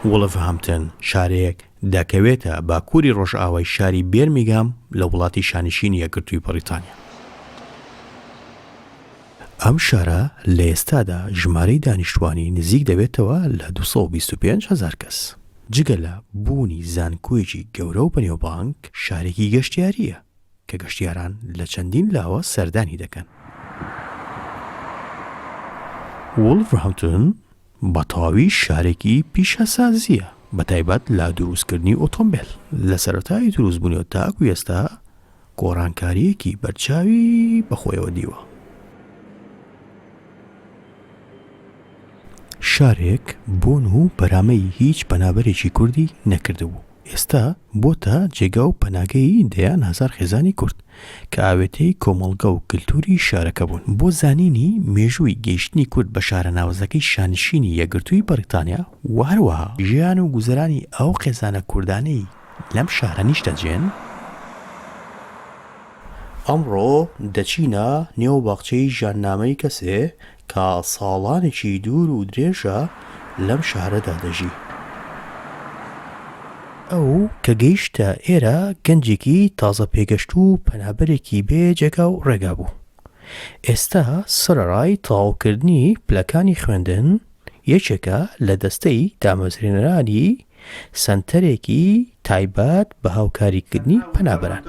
وڵڤهامپتن شارێک دەکەوێتە باکووری ڕۆژئاوای شاری بێرمیگام لە وڵاتی شانشینی یەکگرتووی بەریتانیا. ئەم شارە لە ئێستادا ژمارەی دانیشتوانی نزیک دەبێتەوە لە 225,000 کەس. جگە لە بوونی زانکۆیەکی گەورە و بەنێوبانگ شارێکی گەشتیاریە کە گەشتیاران لە چەندین لاوە سەردانی دەکەن. وڵڤهامپتن بە تەواوی شارێکی پیشەسازیە بەتایبەت لە دروستکردنی ئۆتۆمبیل. لە سەرەتای دروستبوونیەوە تاکو ئێستا گۆڕانکاریەکی بەرچاوی بەخۆیەوە دیوە. شارێک بۆن و بەرامەی هیچ پەنابەرێکی کوردی نەکردبوو. ئێستا بۆتە جێگا و پەناگەی دەیان هەزار خێزانی کورد کە ئاوێتەی کۆمەڵگە و کللتوری شارەکە بوون. بۆ زانینی مێژووی گەیشتنی کورد بە شارە ناوەزەکەی شانشینی یەکگرتووی بەریتانیا و هەروەها ژیان و گوزەرانی ئەو خێزانە کوردانەی لەم شارە نیشتەجێن، ئەمڕۆ دەچینە نێو باخچەی ژیاننامەی کەسێ کە ساڵانێکی دوور و درێژە لەم شارەدا دەژی. ئەو کە گەیشتە ئێرە گەنجێکی تازە پێگەشت و پەنابەرێکی بێ جێگا و ڕێگا بوو. ئێستا سەرەڕای تەواوکردنی پلەکانی خوێندن یەکێکە لە دەستەی دامەزرێنەرانی سەنتەرێکی تایبەت بە هاوکاریکردنی پەنابەران.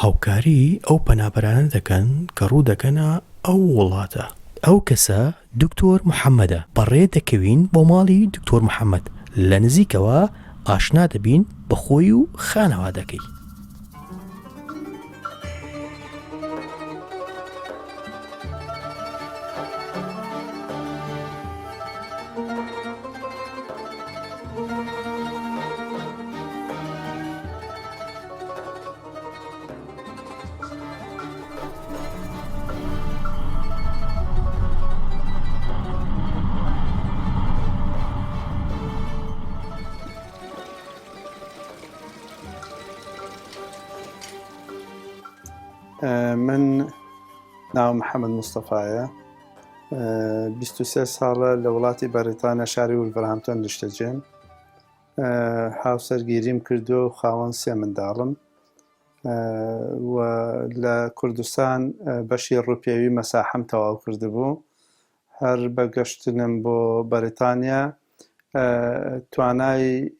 هاوکاری ئەو پەنابەرانە دەکەن کە ڕوو دەکەنە ئەو وڵاتە. ئەو کەسە دکتۆر محەممەدە. بەڕێ دەکەوین بۆ ماڵی دکتۆر محەممەد، لە نزیکەوە ئاشنا دەبین بە خۆی و خانەوادەکەی. من ناو محەممەد مستەفایە، 23 ساڵە لە وڵاتی بەریتانیا شاری وولڤەرهامپتۆن نیشتەجێم. هاوسەرگیریم کردو و خاوەن 3 منداڵم و لە کوردستان بەشی ڕووپێوی مەساحەم تەواو کردبوو. هەر بەگەشتنم بۆ بەریتانیا توانای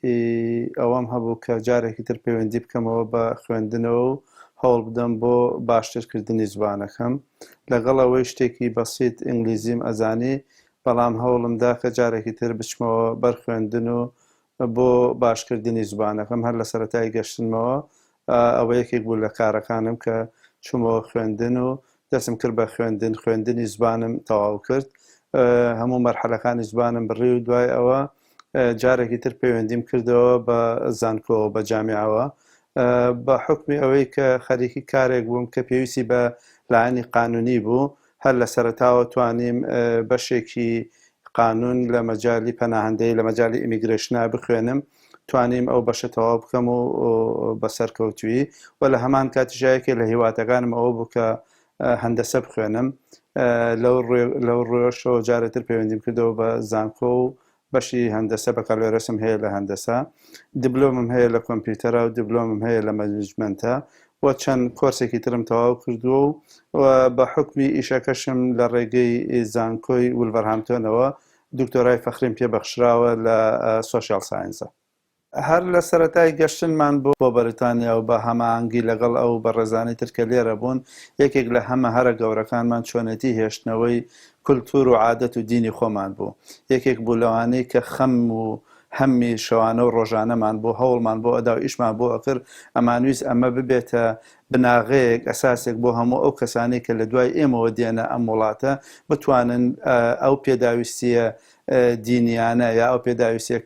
ئەوەم هەبوو کە جارێکی تر پەیوەندی بکەمەوە بە خوێندنەوە و هەوڵ بدەم بۆ باشترکردنی زبانەکەم. لەگەڵ ئەوەی شتێکی بەسیط ئینگلیزیم ئەزانی، بەڵام هەوڵمدا کە جارێکی تر بچمەوە بەر خوێندن و بۆ باشکردنی زبانەکەم. هەر لە سەرەتای گەشتنمەوە ئەوە یەکێک بوو لە کارەکانم کە چوومەوە خوێندن و دەستم کرد بە خوێندنی زبانم تەواو کرد. هەموو مەرحەلەکانی زبانم بڕی و دوای ئەوە جارێکی تر پەیوەندیم کردەوە بە زانکۆ بە جامیعەوە بە حکمی ئەوەی کە خەریکی کارێک بووم کە پێویستی بە لایەنی قانونی بوو. هەر لە سەرەتاوە توانیم بەشێکی قانون لە مەجای پەناهەندەی لە مەجای ئیمیگرێشنا بخوێنم، توانیم ئەو بەشە تەواو بکەم و بەسەرکەوتوی و لە هەمان کاتیژایەکێ لە هیواتەکانم ئەوە بوو کە هەندەسە بخوێنم. لەو ڕۆژەوە جارێتر پەیوەندیم کردەوە بە زانکۆ و بەشی هەندەسە بەکالۆرەسم هەیە لە هەندەسە، دیبلۆمم هەیە لە کۆمپیوتەرە و دیبلۆمم هەیە لە مەنیجمنتە و چەند کۆرسێکی ترم تەواو کردووە و بە حکمی ئیشەکەشم لە ڕێگەی زانکۆی وولڤەرهامپتۆنەوە دکتۆرای فەخریم پێبەخشراوە لە سۆشیال ساینسە. هەر لە سەرەتای گەشتنمان بۆ بەریتانیا و بە هەماهەنگی لەگەڵ ئەو بەڕێزانەی ترکە لێرە بوون، یەکێک لە هەمە هەرە گەورەکانمان چۆنەتی هێشتنەوەی کولتور و عادەت و دینی خۆمان بوو. یەکێک بوو لەوانەی کە خەم و هەممی شەوانە و ڕۆژانەمان بۆ هەوڵمان بۆ ئەدا و ئیشمان بۆ ئەکرد ئەمانویست ئەمە ببێتە بناغەیەک ئەساسێک بۆ هەموو ئەو کەسانی کە لە دوای ئێمەوە دێنە ئەم وڵاتە بتوانن ئەو پێداویستیە دینیانە یا ئەو پێداویستە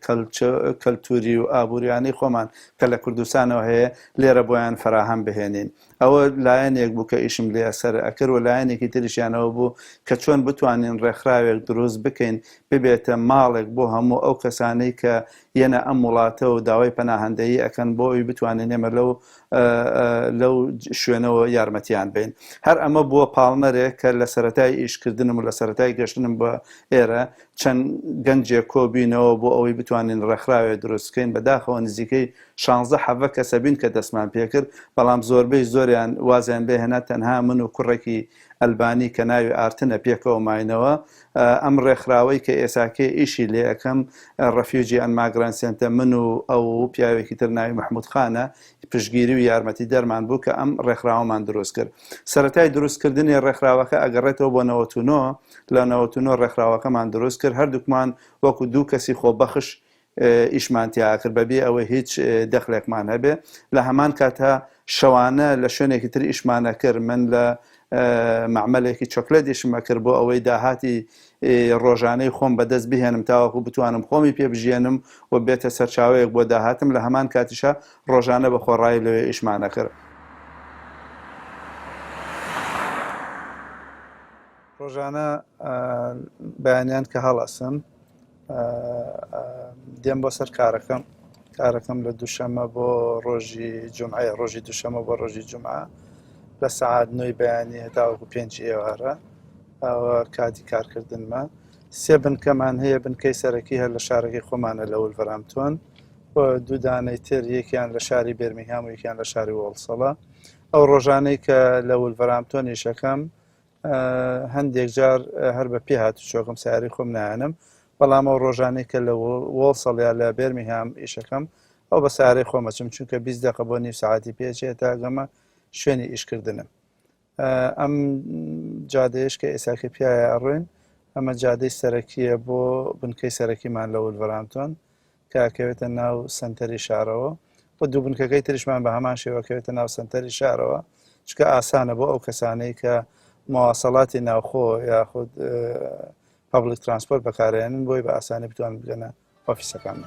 کەلتوری و ئابوووریانەی خۆمان کە لە کوردستانەوە هەیە لێرە بۆیان فراهەم بهێنین. ئەوە لایەنێک بوو کە ئیشم لێ سەر ئەکرد و لایەنێکی تریشیانەوە بوو کە چۆن بتوانین ڕێکخراوێک دروست بکەین ببێتە ماڵێک بۆ هەموو ئەو کەسانەی کە یەنە ئەم وڵاتە و داوای پەناهەندەیی ئەکەن بۆ ئەوی بتوانین ئێمە لەو شوێنەوە یارمەتیان بین. هەر ئەمە بووە پاڵنەرێک کە لە سەرەتای ئیشکردنم و لە سەرەتای گەشتنم بە ئێرە چەند گەنجێک کۆبینەوە بۆ ئەوەی بتوانین ڕێکخراوێ دروستکەین بەداخەوە نزیکەی 16 کەسە بین کە دەستمان پێکرد، بەڵام زۆربەی زۆریان وازیان بێهێنا تەنها من و کوڕێکی ئەلبانی کە ناوی ئارتنە پێکەوە ماینەوە. ئەم ڕێکخراوەی کە ئێساکێ ئیشی لێ ئەەکەم ڕەفیوجی ئەن ماگرانسێنتە من و ئەو پیاوێکی تر ناوی مححمود خانە پشگیری و یارمەتی دەرمان بوو کە ئەم ڕێکخراوەمان دروست کرد. سەرەتای دروستکردنی ڕێکخراوەکە ئەگەڕێتەوە بۆ 99 لە 99 ڕێکخراوەکەمان دروست کرد، هەردووکمان وەکو دوو کەسی خۆبەخش ئیشمانتیا کرد بەبێ ئەوەی هیچ دەخلێکمان هەبێ. لە هەمان کاتە شەوانە لە شوێنێکی تر ئیشمانە کرد، من لە معمەلێکی چۆکلێت ئیشمە کرد بۆ ئەوەی داهاتی ڕۆژانەی خۆم بەدەست بهێنم تاوەکو بتوانم خۆمی پێ بژێنم و بێتە سەرچاوەیەک بۆ داهاتم. لە هەمان کاتیشە ڕۆژانە بە خۆڕایی لەوێ ئیشمانە کرد. ڕۆژانە بەیانیان کە هەڵەسم دێم بۆ سەر کارەکەم لە دووشەمە بۆ ڕۆژی جومعە، ڕۆژی دووشەمە بۆ ڕۆژی جومعە لە سەعات 9 بەیانی هەتاوەکو 5 ئێوارە ئەوە کاتی کارکردنمە. سێ بنکەمان هەیە، بنکەی سەرەکی هەر لە شارەکەی خۆمانە لە وولڤەرهامپتۆن و دوو دانەی تر، یەکیان لە شاری بێرمینگهام و یەکیان لە شاری وۆڵسەڵە. ئەو ڕۆژانەی کە لە وولڤەرهامپتۆن ئیشەکەم هەندێک جار هەر بە پێ هاتوچۆکم سیاری خۆم نایەنم، بەڵام ئەو ڕۆژانەی کە لە وۆڵسەڵ یا لە بێرمینگهام ئیشەکەم ئەو بە سیارەی خۆمەچم، چونکە 20 دقە بۆ نیو ساعتی پێچێت تا گەمە شوێنی ئیشکردنم. ئەم جادەیەش کە ئێساکە پیاە ئەڕوێن، ئەمە جادەی سەرەکیە بۆ بنکەی سەرەکیمان لە وولڤەرهامپتۆن کاکەوێتە ناو سنتەری شارەوە بۆ دوو بنکەکەی تریشمان بە هەمان شێوەکەوێتە ناو سنتەری شارەوە، چکە ئاسانە بۆ ئەو کەسانەی کە مواصلاتی ناوخۆ یاخود پابلیک ترانسپۆرت بەکارێنن بۆی بە ئاسانی بتوان بگەنە ئۆفیسەکان.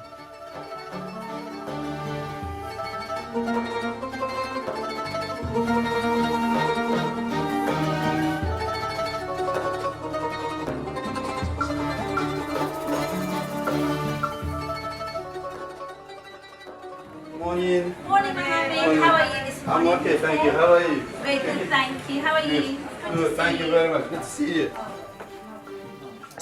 Morning, Mohammed. How are you this morning? I'm okay, thank you. How are you? Very good, thank you. How are you? Good, thank you very much. Good to see you.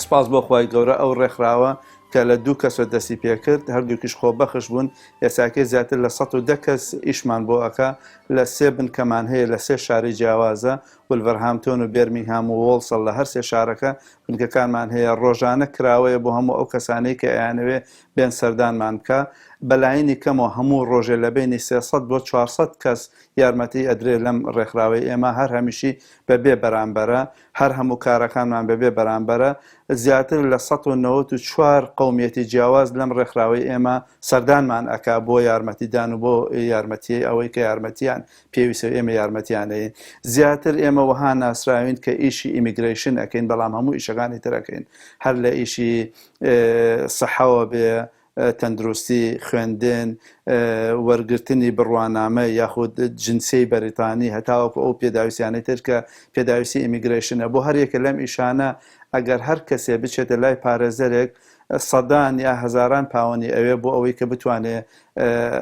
سپاس بۆ خۆی گەورە ئەو ڕێکخراوە کە لە دوو کەسە دەستی پێکرد، هەردووکیش خۆبەخش بوون. ئێساکەی زیاتر لە 110 کەس ئیشمان بۆ ئەکا لە سێ بنکەمان هەیە لە سێ شاری جیاوازە، وولڤەرهامپتۆن و بێرمینگهام و وۆڵسەڵ لە هەر سێ شارەکە بنکەکانمان هەیە. ڕۆژانە کراوەیە بۆ هەموو ئەو کەسانەی کە ئەیانەوێ بێن سەردانمان بکە. بەلاینی کەمەوە هەموو ڕۆژێ لە بینی 300 بۆ 400 کەس یارمەتی ئەدرێ لەم ڕێکخراوەی ئێمە، هەر هەمیشی بەبێ بەرامبەرە، هەر هەموو کارەکانمان بەبێ بەرامبەرە. زیاتر لە 194 قەومیەتی جیاواز لەم ڕێکخراوەی ئێمە سەردانمان ئەکا بۆ یارمەتیدان و بۆ یارمەتی ئەوەی کە یارمەتیان پێویستە ئێمە یارمەتیانەیەین. زیاتر ئێمە وەها ناسراوین کە ئیشی ئیمیگریشن ئەەکەین، بەڵام هەموو ئیشەکانی ترەکەین، هەر لە ئیشی سەحەوە بێ، تەندروستی، خوێندن، وەرگرتنی بڕوانامە یاخود جنسی بەریتانی، هەتاوەکو ئەو پێداویستیانەی تر کە پێداویستی ئیمیگریشنە. بۆ هەر یەکە لەم ئیشانە ئەگەر هەر کەسێ بچێتە لای پارێزەرێک سەدان یا هەزاران پاوەنی ئەوێ بۆ ئەوەی کە بتوانێت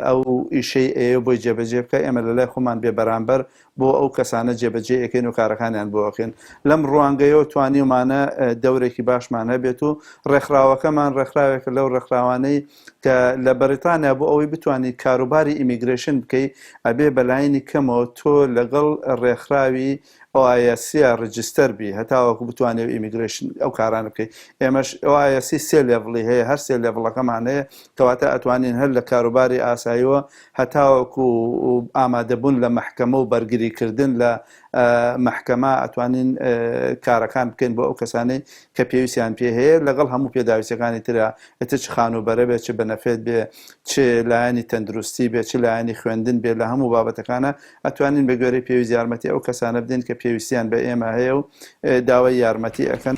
ئەو ئیشەی ئێوە بۆی جێبەجێ بکە. ئێمە لە لای خۆمان بێ بەرامبەر بۆ ئەو کەسانە جێبەجێ ئەەکەین و کارەکانیان بۆ ئەکەین. لەم ڕوانگەیەوە توانیمانە دەورێکی باشمان هەبێت و ڕێکخراوەکەمان ڕێکخراوێکە لەو ڕێکخراوانەی کە لە بەریتانیا بۆ ئەوەی بتوانانی کاروباری ئیمیگریشن بکەیت ئەبێ بەلاینی کەمەوە تۆ لەگەڵ ڕێکخراوی OIC ڕجستەر بی هەتاوەکو بتوانێت ئیمیگریشن ئەو کارانە بکەیت. ئێمەش OIC سێ لێڤڵی هەیە، هەر سێ لێڤڵەکەمان هەیە، کەواتە ئەتوانین هەر لە کاروباری ئاساییەوە هەتاوەکو ئامادەبوون لە مەحکەمە و بەرگریکردن لە مەحکەمە ئەتوانین کارەکان بکەین بۆ ئەو کەسانەی کە پێویستیان پێ هەیە، لەگەڵ هەموو پێداویستەکانی ترە، ئێتە چ خانوبەرە بێت، چ بەنەفێت بێ، چ لایەنی تەندروستی بێت، چ لایەنی خوێندن بێت، لە هەموو بابەتەکانە ئەتوانین بە گوێرەی پێویست یارمەتی ئەو کەسانە بدەین کە پێویستیان بە ئێمە هەیە و داوای یارمەتی ئەەکەن.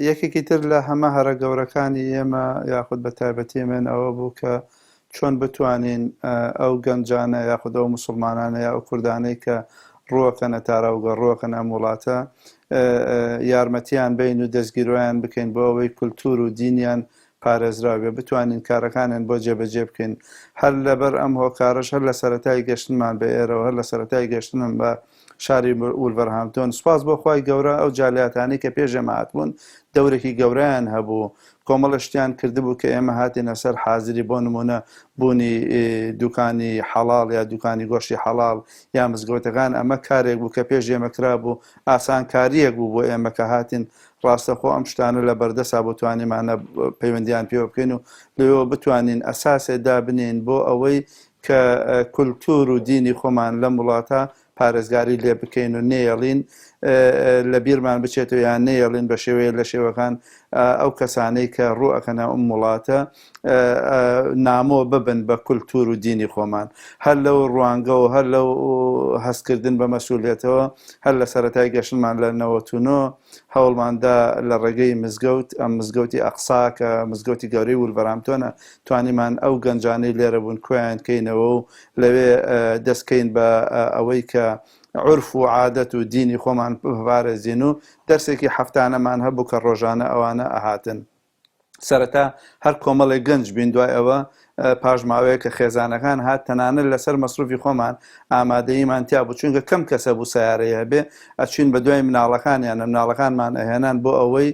یەکێکی تر لە هەمە هەرە گەورەکانی ئێمە یاخود بە تایبەتی من ئەوە بوو کە چۆن بتوانین ئەو گەنجانە یاخود ئەو موسڵمانانە یا ئەو کوردانەی کە ڕوەکەنە تاراوگە ڕوەکەن ئەم وڵاتە یارمەتیان بین و دەستگیرۆیان بکەین بۆ ئەوەی کولتور و دینیان پارێزراوێ بتوانین کارەکانیان بۆ جێبەجێ بکەین هەر لەبەر ئەم هۆکارش هەر لە سەرەتای گەشتنمان بە ئێرەوە هەر لە سەرەتای گەشتنم بە شاری وولڤەرهامپتۆن سوپاس بۆ خوای گەورە ئەو جالیاتانی کە پێش ئێمە هاتبوون دەورێکی گەورەیان هەبوو کۆمەڵە شتیان کردبوو کە ئێمە هاتینە سەر حازری بۆ نمونە بوونی دوکانی حەڵاڵ یا دوکانی گۆشتی حەڵاڵ یا مزگەوتەکان ئەمە کارێک بوو کە پێش ئێمە کرا بوو ئاسانکاریەک بوو بۆ ئێمە کە هاتین ڕاستەخۆ ئەم شتانە لە بەردەسا بۆ توانیمانە پەیوەندیان پێوە بکەین و لەوێ بتوانین ئەساسێ دابنین بۆ ئەوەی کە کولتور و دینی خۆمان لەم وڵاتە پارێزگاری لێ بکەین و نێڵین لە بیرمان بچێتەوە یان نێڵین بە شێوەیە لە شێوەکان ئەو کەسانەی کە ڕوئەکەنە ئەم وڵاتە نامۆ ببن بە کولتور و دینی خۆمان هەر لەو ڕوانگە و هەر لەو هەستکردن بە مەسئولیەتەوە هەر لە سەرەتای گەشتمان لە 99 هەوڵماندا لە ڕێگەی مزگەوت ئەم مزگەوتی ئەقسا کە مزگەوتی گەورەی وولڤەرهامپتۆنە توانیمان ئەو گەنجانەی لێرە بوون کۆیان کەینەوە و لەوێ دەستکەین بە ئەوەی کە عرف و عادەت و دینی خۆمان بپارێزین و دەرسێکی هەفتانەمان هەبوو کە ڕۆژانە ئەوانە ئەهاتن سەرەتا هەر کۆمەڵێک گەنج بین دوای ئەوە پاژماوەیە کە خێزانەکان هات تەنانەت لەسەر مەسروفی خۆمان ئامادەییمان تیا بوو چونکە کەم کەسە بوو سیارەیە هەبێ ئەچین بە دوای مناڵەکانیانە مناڵەکانمان ئەهێنان بۆ ئەوەی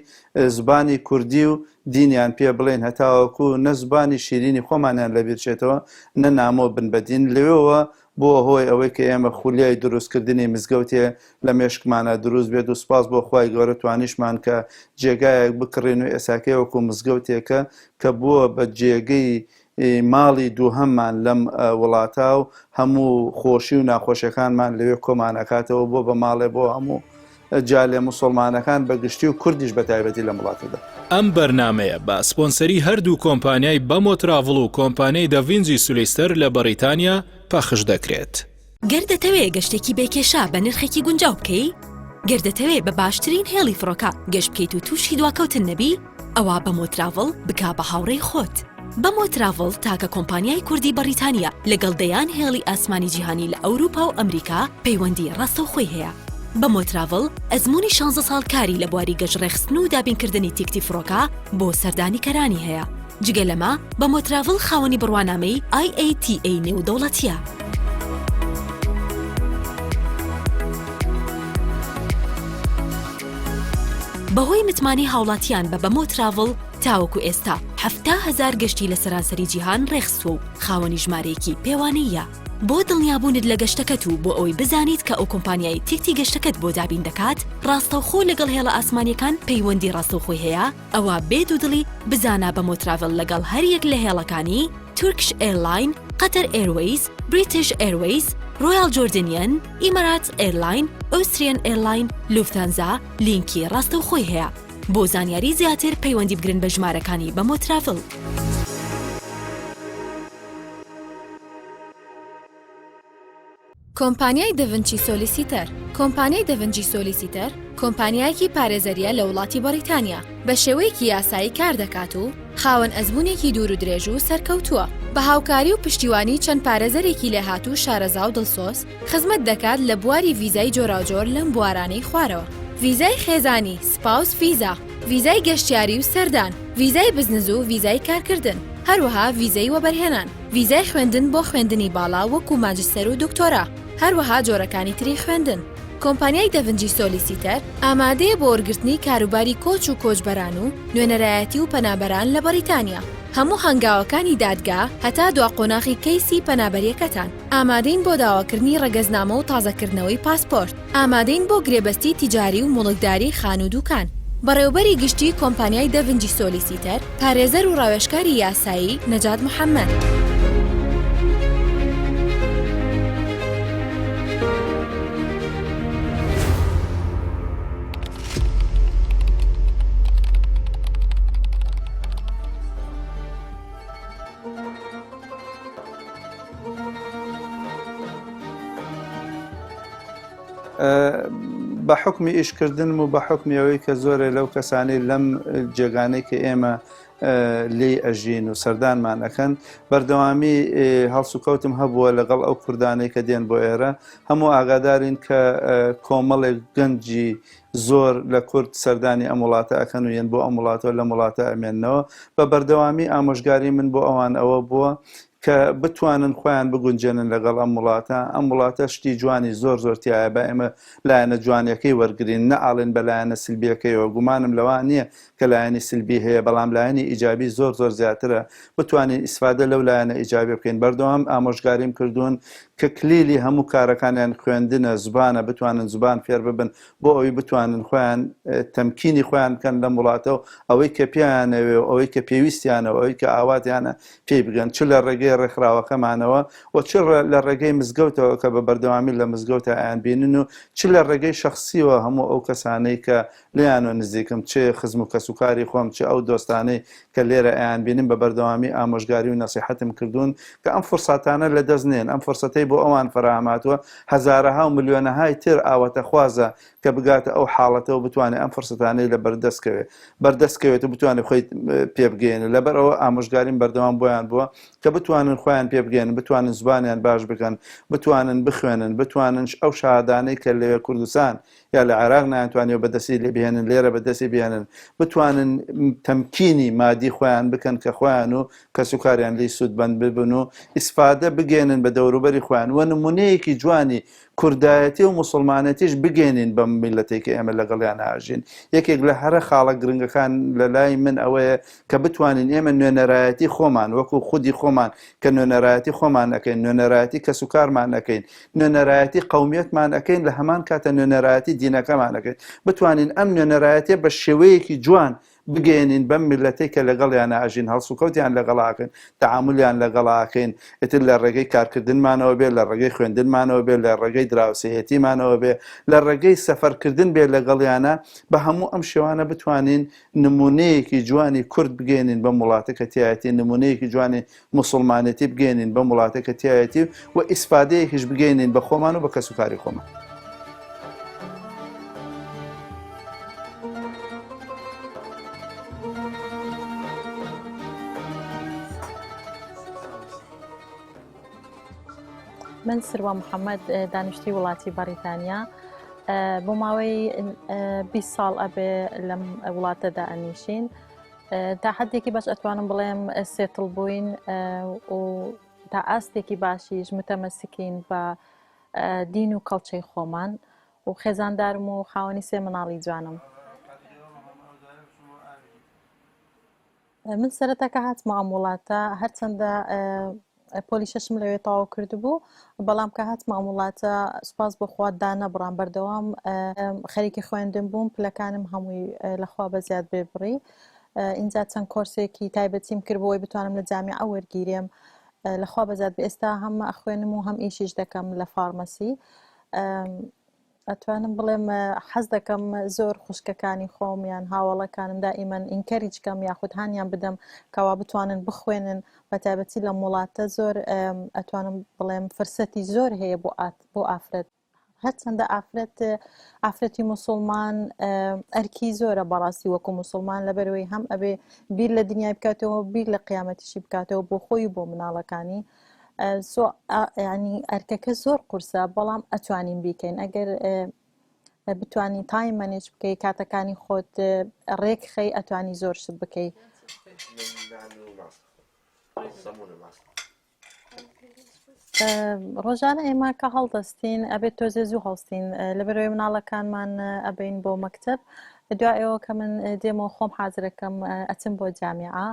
زبانی کوردی و دینیان پێ بڵێن هەتاوەکو نە زبانی شیرینی خۆمانیان لەبیرچێتەوە نە نامۆ بن بەدین لەوێەوە بۆ هۆی ئەوەی کە ئێمە خولیای دروستکردنی مزگەوتێ لە مێشکمانە دروست بێت و سپاس بۆ خوای گەورە توانیشمان کە جێگایەک بکڕین و ئێساکەی وەکو مزگەوتێکە کە بووە بە جێگەی ماڵی دووهەممان لەم وڵاتە و هەموو خۆشی و ناخۆشیەکانمان لەوێ کۆمانەکاتەوە بۆ بە ماڵێ بۆ هەموو جالێ موسڵمانەکان بەگشتی و کوردیش بە تایبەتی لە وڵاتەدا ئەم بەرنمەیە بە سپۆنسەری هەردوو کۆمپانیای بەمۆ تراڤڵ و کۆمپانیای دەڤینجی سولەیستەر لە بەریتانیا پەخش دەکرێت. گەردەتەوێت گەشتێکی بێکێشا بە نرخێکی گونجاو بکەی؟ گەردەتەوێت بە باشترین هێڵی فڕۆکە گەشت بکەیت و تووشی دواکەوتن نەبی؟ ئەوە بەمۆ تراڤڵ بکا بە هاوڕێی خۆت. بەمۆ تراڤڵ تاکە کۆمپانیای کوردی بەریتانیا لەگەڵ دەیان هێڵی ئاسمانی جیهانی لە ئەوروپا و ئەمریکا پەیوەندی ڕاستەوخۆی هەیە. بەمۆ تراڤڵ ئەزمموی 16 ساڵ کاری لە بواری گەشتڕێخستن و دابینکردنی تیکتی فڕۆکە بۆ سەردانی کەرانی هەیە. جگە لەمە بەمۆ تراڤڵ خاوەنی بڕوانامەی IATA نێودەوڵەتیە. بەهۆی متمانی هاوڵاتیان بە بەمۆ تراڤڵ تاوەکو ئێستا 70,000 گەشتی لە سەرانسەری جیهان ڕێخستووە و خاوەنی ژمارەیەکی پێوانەیە. بۆ دڵنیابوونت لە گەشتەکەت و بۆ ئەوەی بزانیت کە ئەو کۆمپانیای تیکتی گەشتەکەت بۆ دابین دەکات ڕاستەوخۆ لەگەڵ هێڵە ئاسمانیەکان پەیوەندی ڕاستەوخۆی هەیە ئەوە بێت و دڵی بزانە بەمۆ تراڤڵ لەگەڵ هەریەک لە هێڵەکانی تورکش ئێرلاین، قەتەر ئێروەیز، بریتیش ئێروەیز، ڕۆیال جۆردنیەن، ئیماراتس ئێرلاین، ئۆستریەن ئێرلاین، لوفتانزا لینکی ڕاستەوخۆی هەیە. بۆ زانیاری زیاتر پەیوەندی بگرن بە ژمارەکانی بەمۆ تراڤڵ. کۆمپانیای دەڤنچی سۆلیسیتەر. کۆمپانیای دەڤنچی سۆلیسیتەر کۆمپانیایەکی پارێزەریە لە وڵاتی بەریتانیا بە شێوەیەکی یاسایی کار دەکات و خاوەن ئەزمموونێکی دوور و درێژ و سەرکەوتووە بە هاوکاری و پشتیوانی چەند پارێزەرێکی لێهاتوو شارەزا و دڵسۆز خزمەت دەکات لە بواری ڤیزای جۆراوجۆر لەم بوارانەی خوارەوە. ڤیزای خێزانی، سپاوس ڤیزا، ڤیزای گەشتیاری و سەردان، ڤیزای بزنس و ڤیزای کارکردن، هەروەها ڤیزای وەبەرهێنان، ڤیزای خوێندن بۆ خوێندنی باڵا وەکو ماجستەر و دکتۆرا، هەروەها جۆرەکانی تری خوێندن. کۆمپانیای دەڤنجی سۆلیسیتەر ئامادەیە بۆ وەرگرتنی کاروباری کۆچ و کۆچبەران و نوێنەرایەتی و پەنابەران لە بەریتانیا. هەموو هەنگاوەکانی دادگا هەتا دوا قۆناغی کەیسی پەنابەریەکەتان. ئامادەین بۆ داواکردنی ڕەگەزنامە و تازەکردنەوەی پاسپۆرت. ئامادەین بۆ گرێبەستی تیجاری و مڵکداری خان و دوکان. بەڕێوەبەری گشتی کۆمپانیای دەڤنجی سۆلیسیتەر پارێزەر و ڕاوێژکاری یاسایی نەجات محەممەد. بە حکمی ئیشکردن و بە حکمی ئەوەی کە زۆرە لەو کەسانی لەم جێگانەی کە ئێمە لێ ئەژین و سەردانمان ئەەکەن بەردەوامی هەڵس و کەوتم هەبووە لەگەڵ ئەو کوردانەی کە دێن بۆ ئێرە هەموو ئاگادارین کە کۆمەڵێک گەنجی زۆر لە کورد سەردانی ئەم وڵاتە ئەەکەن و یەن بۆ ئەم وڵاتەوە لە وڵاتە ئەمێننەوە بە بەردەوامی ئامۆژگاری من بۆ ئەوان ئەوە بووە کە بتوانن خۆیان بگونجێنن لەگەڵ ئەم وڵاتە شتی جوانی زۆر زۆرتیایە بە ئێمە لایەنە جوانیەکەی وەرگین نەئاڵێن بە لایەنە سلبیەکەیەوە گومانم لەوان نییە کە لایەنی سلبی هەیە بەڵام لایەنی ئیجابی زۆر زیاترە بتوانین ئیسفادە لەو لایەنە ئیجابی بکەین بەردەوام ئامۆژگاریم کردوون کە کلیلی هەموو کارەکانیان خوێندنە زبانە بتوانن زبان فێر ببن بۆ ئەوەی بتوانن خۆیان تەمکینی خۆیان بکەن لەم وڵاتەوە ئەوەی کە پێیانەوێ ئەوەی کە پێویستیانەوە ئەوەی کە ئاواتیانە پێی بگەن چ لە ڕێگەی ڕێکخراوەکەمانەوە و چ لە ڕێگەی مزگەوتەوە کە بە بەردەوامی لە مزگەوتە ئایان بینن و چ لە ڕێگەی شخصیەوە هەموو ئەو کەسانەی کە لیانەوە نزیکم چێ خزم و کەسوکاری خۆم چ ئەو دۆستانەی کە لێرە ئایان بینن بە بەردەوامی ئامۆژگاری و نەسیحەتم کردوون کە ئەم فرساتانە لە دەستنێن ئەم فرسەتەی بۆ ئەوان فراهماتوە هەزارەها و ملیۆنەهای تر ئاوەتە خوازە کە بگاتە ئەو حاڵەتەوە بتوانێت ئەم فرسەتانەی لە بەردەستکەوێت و بتوانێت خۆی پێبگەین لەبەرەوە ئامۆژگاریم بەردەوام بۆیان بووە کە بتوانن خۆیان پێبگەن بتوانن زبانیان باش بکەن بتوانن بخوێنن بتوانن ئەو شادانەی کە لەوێ کوردستان یا لە عێراق ناتوانێت بەدەستی لێ بهێنن لێرە بەدەستی بێنن بتوانن تەمکینی مادی خۆیان بکەن کە خۆیان و کەسوکاریان لی سوودبەند ببن و ئیسفادە بگێنن بە دەوروبەری خۆیان و نمونەیەکی جوانی کوردایەتی و موسڵمانەتیش بگێنین بە میلەتێکی ئێمە لەگەڵیان ئاژین یەکێک لە هەرە خاڵە گرنگەکان لە لای من ئەوەیە کە بتوانین ئێمە نوێنەرایەتی خۆمان وەکو خودی خۆمان کە نوێنەرایەتی خۆمان ئەەکەین نوێنەرایەتی کەسوکارمان ئەەکەین نوێنەرایەتی قەومیەتمان ئەەکەین لە هەمان کاتە نوێنەرایەتی دینەکەمان ئەەکەین بتوانین ئەم نوێنەرایەتێ بە شێوەیەکی جوان بگەێنین بەم میلەتەی کە لەگەڵیان ئاژین هەڵس و کەوتیان لەگەڵاکەین تەعاملیان لەگەڵاکەین ئتر لە ڕێگەی کارکردنمانەوە بێ لە ڕێگەی خوێندنمانەوە بێ لە ڕێگەی دراوسەیەتیمانەوە بێ لە ڕێگەی سەفەرکردن بێ لەگەڵیانە بە هەموو ئەم شێوانە بتوانین نمونەیەکی جوانی کورد بگەێنین بە وڵاتە کەتیایەتی نمونەیەکی جوانی موسڵمانەتی بگەێنین بە وڵاتە کەتیایەتی و ئیسفادەیەکیش بگەێنین بە خۆمان و بە کەسوکاری خۆمان. من سروە محەممەد دانیشتی وڵاتی بەریتانیا بۆ ماوەی 20 ساڵ ئەبێ لەم وڵاتەدا ئەنیشین تا حدێکی باش ئەتوانم بڵێم سێتڵ بووین و تا ئاستێکی باشیش متەمەسکین بە دین و کەڵچەی خۆمان و خێزاندارم و خاوەنی سێ مناڵی جوانم. من سەرەتاکە هاتمە ئەم وڵاتە هەرچەندە پۆلی شەشم لەوێ تەواو کردبوو بەڵام کە هاتمە ئەم وڵاتە سوپاس بەخوا دانەبڕام بەردەوام خەریکی خوێندن بووم پلەکانم هەمووی لەخوا بەزیاد بێبڕی اینجا چەند کۆرسێکی تایبەتیم کرد بۆی بتوانم لە جامیعە وەرگیرێم لەخوا بەزیاد بێ ئێستا هەم ئەخوێنم و هەم ئیشیش دەکەم لە فارمەسی ئەتوانم بڵێم حەز دەکەم زۆر خوشکەکانی خۆم یان هاوڵەکانم دائیمەن ئینکەریج کەم یاخود هانیان بدەم کەوا بتوانن بخوێنن بە تایبەتی لە وڵاتە زۆر ئەتوانم بڵێم فرسەتی زۆر هەیە بۆ ئافرەت هەرچەندە ئافرەتی موسڵمان ئەرکی زۆرە بەڕاستی وەکو موسڵمان لەبەرەوەی هەم ئەبێ بیر لە دنیای بکاتەوە بیر لە قیامەتیشی بکاتەوە بۆ خۆی بۆ مناڵەکانی ینی ئەرکەکە زۆر قورسە بەڵام ئەتوانین بیکەین ئەگەر بتوانین تایم مەنێج بکەی کاتەکانی خۆت ڕێک خەی ئەتوانی زۆر شت بکەی. ڕۆژانە ئێمە کە هەڵدەستین ئەبێت تۆزێ زوو هەڵستین لەبەرەوەی مناڵەکانمان ئەبین بۆ مەکتب دوایەوە کە من دێمەوە خۆم حازرەکەم ئەچم بۆ جامیعە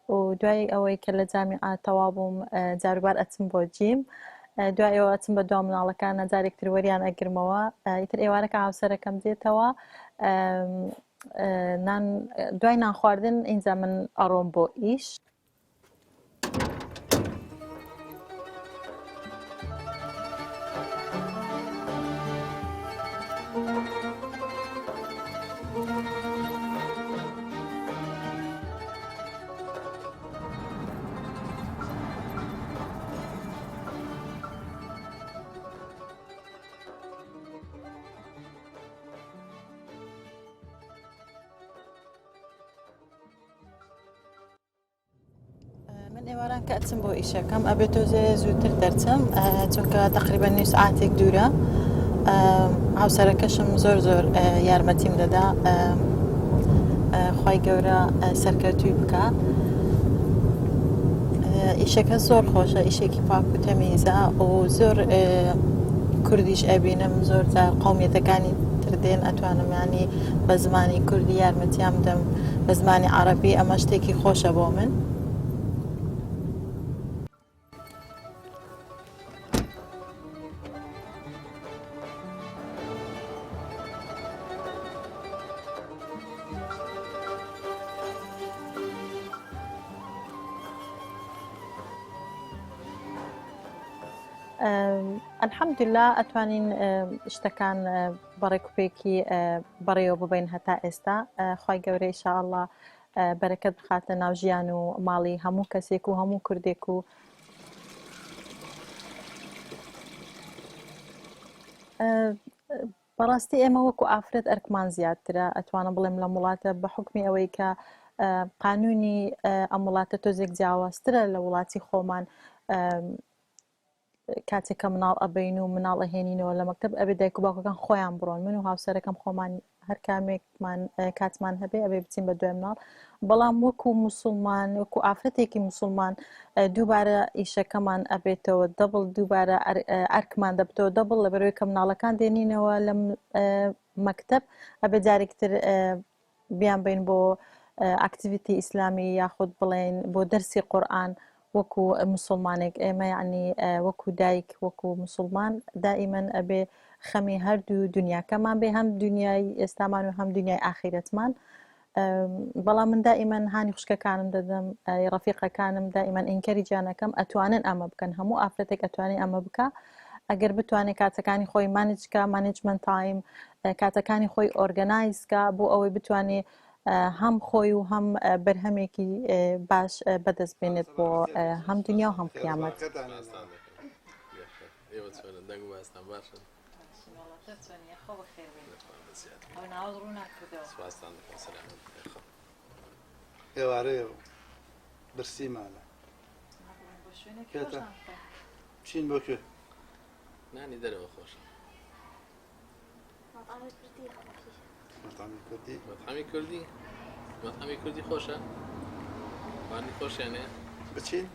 و دوای ئەوەی کە لە جامیعە تەواو بووم جاروبار ئەچم بۆ جیم دوایەوە ئەچم بە دو مناڵەکانە جارێکتر وەریان ئەگرمەوە ئیتر ئێوارەکە هاوسەرەکەم دێتەوە دوای نان خواردن ئینجا من ئەڕۆم بۆ ئیش. نێواران کە ئەچم بۆ ئیشەکەم ئەبێت تۆزێ زووتر دەرچم چونکە تقریبا نوێ سعاتێک دوورە هاوسەرەکەشم زۆر یارمەتیم دەدا خی گەورە سەرکەوتوی بکە ئیشەکە زۆر خۆشە ئیشێکی پاک و تەمیزە و زۆر کوردیش ئەبینم زۆر قومیەتەکانی تردێن ئەتوانم ینی بە زمانی کوردی یارمەتیام دەم بە زمانی عەرەبی ئەمە شتێکی خۆشە بۆ من. الحەمدوللا ئەتوانین شتەکان بەڕێکوپێکی بەڕێوە ببین هەتا ئێستا خی گەورەی ئینشاءالله بەرەکەت بخاتە ناو ژیان و ماڵی هەموو کەسێک و هەموو کوردێک و بەڕاستی ئێمە وەکو ئافرەت ئەرکمان زیادترە ئەتوانە بڵێم لە وڵاتە بە حکمی ئەوەی کە قانونی ئەم وڵاتە تۆزێک جیاوازترە لە وڵاتی خۆمان کاتێک کە مناڵ ئەبین و مناڵ ئەهێنینەوە لە مەکتەب ئەبێ دایک و باوکەکان خۆیان بڕۆن من و هاوسەرەکەم خۆمان هەر کامێکمان کاتمان هەبێ ئەبێ بچین بە دوای مناڵ بەڵام وەکو موسڵمان وەکو ئافرەتێکی موسڵمان دووبارە ئیشەکەمان ئەبێتەوە دەبڵ دووبارە ئەرکمان دەبتەوە دەبڵ لە بەرەوەی کە مناڵەکان دێنینەوە لە مەکتەب ئەبێ جارێکتر بیان بین بۆ ئاکتیڤیتی ئیسلامی یاخود بڵێن بۆ دەرسی قورئان وەکو مسلمانێک ئێمە یعنی وەکو دایک وەکو مسلمان دائیمەن ئەبێ خەمی هەردوو دنیاکەمان بێ هەم دنیای ئێستامان و هەم دنیای ئاخیرەتمان بەڵام من دائیمەن هانی خوشکەکانم دەدەم ڕەفیقەکانم دائیمەن ئینکەری جانەکەم ئەتوانن ئەمە بکەن هەموو ئافرەتێک ئەتوانێت ئەمە بکە ئەگەر بتوانێت کاتەکانی خۆی مانجکە مانجمنت تایم کاتەکانی خۆی ئۆرگەنایزکە بۆ ئەوەی بتوانێت هەم خۆی و هەم بەرهەمێکی باش بەدەست بێنێت بۆ هەم دنیا و هەم قیامەت. ئێوارەیە برسیمانە بچین بۆ کوێ؟ نانی دەرەوە خۆشە. مەطعەمی کوردی؟ مەطعەمی کوردی خۆشە؟ وانی خۆشیانێ؟ بچین؟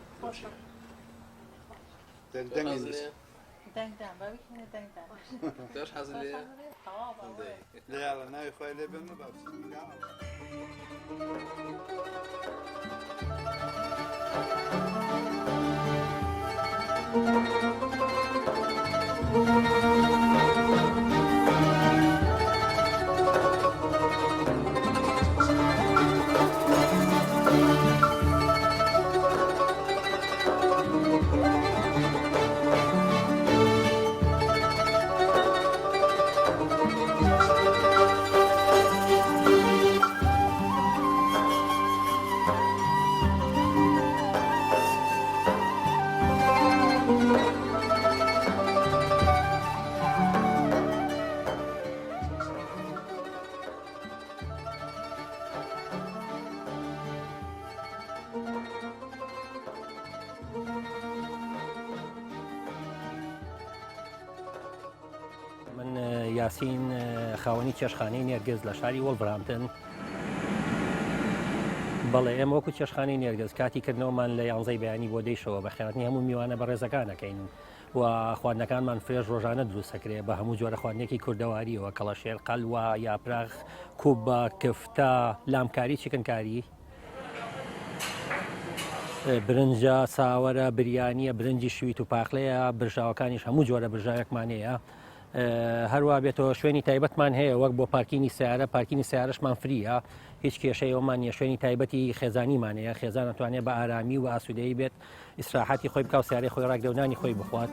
دەنگدان باویکنە دەنگدان دەش حەزی لێیە؟ لێیاڵە ناوی خۆی لێ بێمە بابچین من یاسین خاوەنی چێشخانەی نێرگەز لە شاری وەڵڤرامتن بەڵێ ئێمە وەکو چێشخانەی نێرگەز کاتی کردنەوەمان لە 11 بەیانی بۆ دەیشەوە بە خێراتنی هەموو میوانە بە ڕێزەکانەکەین و خواردنەکانمان فرێژ ڕۆژانە دروستەکرێ بە هەموو جۆرە خواردنێکی کوردەواریەوە کەڵەشێر قەلوا یاپراخ کوبە کفتە لامکاری چیکنکاری برنجە ساوەرە بریانیە برنجی شویت و پاخلەیە برژاوەکانیش هەموو جۆرە برژاوێکمانەیە هەروە بێتەوە شوێنی تایبەتمان هەیە وەک بۆ پارکینی سیارە پارکینی سیارەشمان فریە هیچ کێشەیەوەمان نیە شوێنی تایبەتی خێزانیمانەیە خێزان ئەتوانێت بە ئارامی و ئاسوودەیی بێت ئیسراحەتی خۆی بکە و سیارەی خۆی ڕاکدەونانی خۆی بخوات.